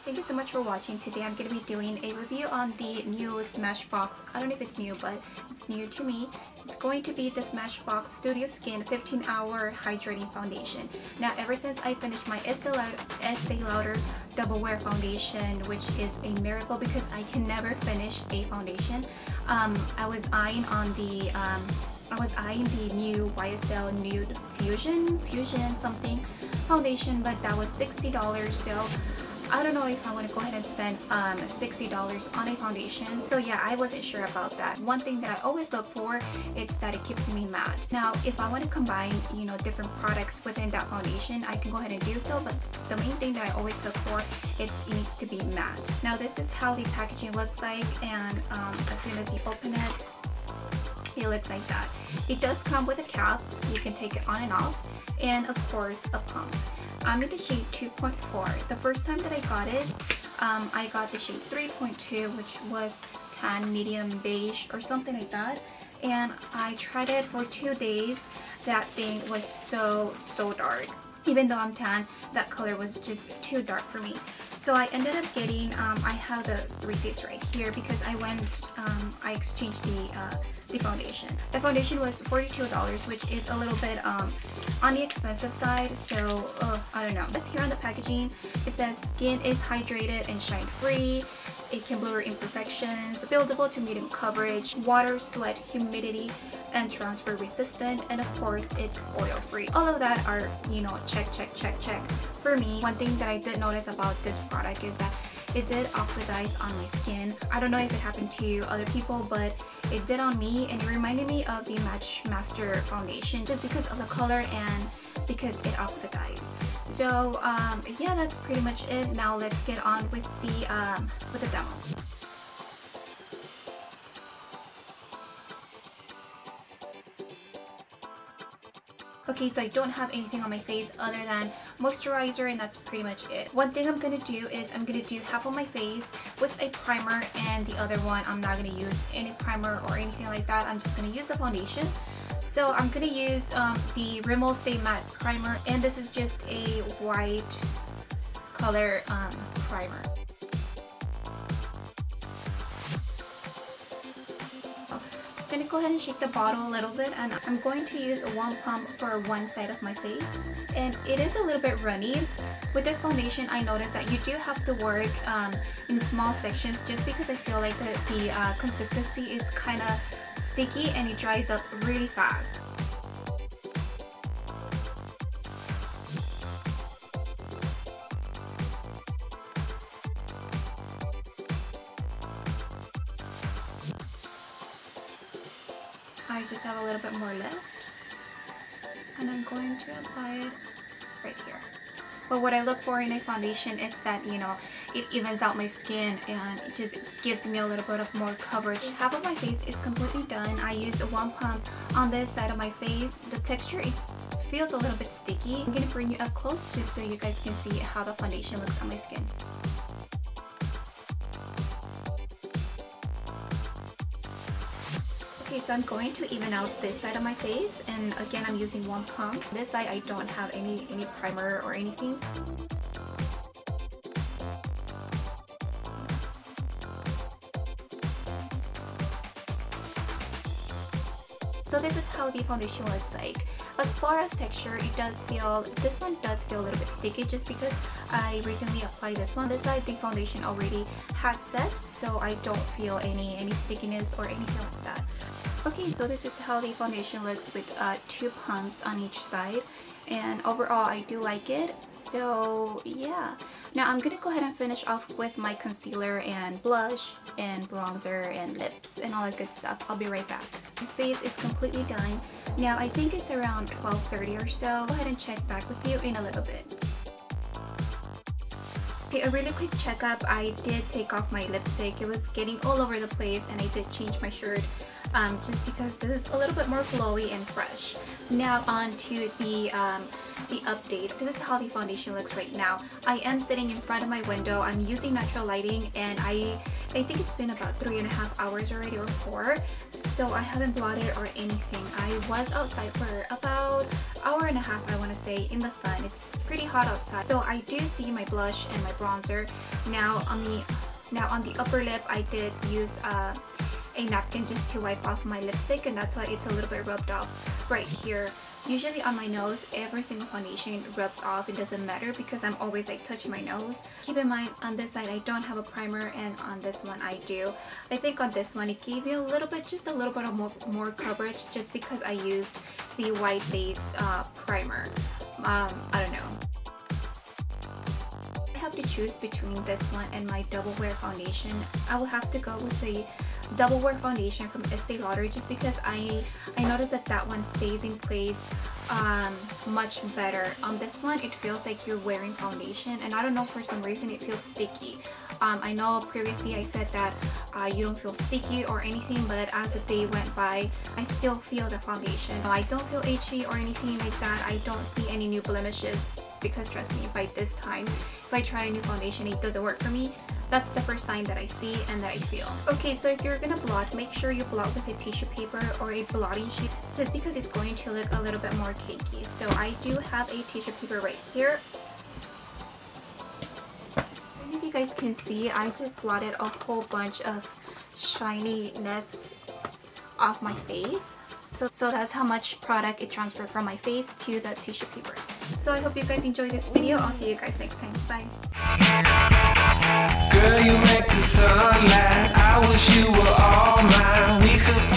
Thank you so much for watching. Today I'm going to be doing a review on the new Smashbox. I don't know if it's new, but it's new to me. It's going to be the Smashbox Studio Skin 15-Hour Hydrating Foundation. Now, ever since I finished my Estee Lauder Double Wear Foundation, which is a miracle because I can never finish a foundation, I was eyeing the new YSL Nude Fusion something foundation, but that was $60, so I don't know if I want to go ahead and spend $60 on a foundation. So yeah, I wasn't sure about that. One thing that I always look for is that it keeps me matte. Now, if I want to combine, different products within that foundation, I can go ahead and do so, but the main thing that I always look for is it needs to be matte. Now, this is how the packaging looks like, and as soon as you open it, it looks like that. It does come with a cap. You can take it on and off, and of course a pump. I'm in the shade 2.4. The first time that I got it, I got the shade 3.2, which was tan medium beige or something like that, and I tried it for 2 days. That thing was so dark. Even though I'm tan, that color was just too dark for me. So I ended up getting, I have the receipts right here because I exchanged the foundation. The foundation was $42, which is a little bit on the expensive side, so I don't know. But here on the packaging, it says skin is hydrated and shine free. It can blur imperfections, buildable to medium coverage, water, sweat, humidity, and transfer resistant, and of course it's oil free. All of that are, check for me. One thing that I did notice about this product is that it did oxidize on my skin. I don't know if it happened to other people, but it did on me, and it reminded me of the Match Master foundation just because of the color and because it oxidized. So yeah, that's pretty much it. Now let's get on with the demo. Okay, so I don't have anything on my face other than moisturizer, and that's pretty much it. One thing I'm gonna do is I'm gonna do half of my face with a primer, and the other one I'm not gonna use any primer or anything like that. I'm just gonna use the foundation. So I'm gonna use the Rimmel Stay Matte Primer, and this is just a white color primer. Just gonna go ahead and shake the bottle a little bit, and I'm going to use one pump for one side of my face, and it is a little bit runny. With this foundation, I noticed that you do have to work in small sections just because I feel like the consistency is kind of sticky and it dries up really fast. I just have a little bit more left, and I'm going to apply it right here. But what I look for in a foundation is that, it evens out my skin and it just gives me a little bit of more coverage. Half of my face is completely done. I used one pump on this side of my face. The texture, it feels a little bit sticky. I'm going to bring you up close just so you guys can see how the foundation looks on my skin. Okay, so I'm going to even out this side of my face, and again I'm using one pump. This side I don't have any primer or anything. So this is how the foundation looks like. As far as texture, this one does feel a little bit sticky just because I recently applied this one. This side, the foundation already has set, so I don't feel any stickiness or anything like that. Okay, so this is how the foundation looks with 2 pumps on each side, and overall I do like it. So yeah, now I'm gonna go ahead and finish off with my concealer and blush and bronzer and lips and all that good stuff. I'll be right back. My face is completely done. Now I think it's around 12:30 or so. Go ahead and check back with you in a little bit. Okay, a really quick checkup. I did take off my lipstick. It was getting all over the place, and I did change my shirt just because this is a little bit more glowy and fresh. Now on to the update. This is how the foundation looks right now. I am sitting in front of my window. I'm using natural lighting, and I think it's been about 3.5 hours already, or 4. So I haven't blotted or anything. I was outside for about about hour and a half, I want to say, in the sun. It's pretty hot outside. So I do see my blush and my bronzer. Now on the upper lip, I did use a napkin just to wipe off my lipstick, and that's why it's a little bit rubbed off right here. Usually on my nose, every single foundation rubs off. It doesn't matter because I'm always like touching my nose. Keep in mind, on this side I don't have a primer, and on this one I do. I think on this one it gave you a little bit, just a little bit of more coverage, just because I used the white base primer. I don't know. I have to choose between this one and my Double Wear foundation. I will have to go with the Double Wear foundation from Estee Lauder, just because I noticed that one stays in place much better. On this one, it feels like you're wearing foundation, and I don't know, for some reason it feels sticky. I know previously I said that you don't feel sticky or anything, but as the day went by, I still feel the foundation. I don't feel itchy or anything like that. I don't see any new blemishes, because trust me, by this time, if I try a new foundation, it doesn't work for me. That's the first sign that I see and that I feel. Okay, so if you're gonna blot, make sure you blot with a tissue paper or a blotting sheet, just because it's going to look a little bit more cakey. So I do have a tissue paper right here. And if you guys can see, I just blotted a whole bunch of shininess off my face. So that's how much product it transferred from my face to the tissue paper. So I hope you guys enjoyed this video. I'll see you guys next time. Bye. Girl, you make the sunlight. I wish you were all mine. We could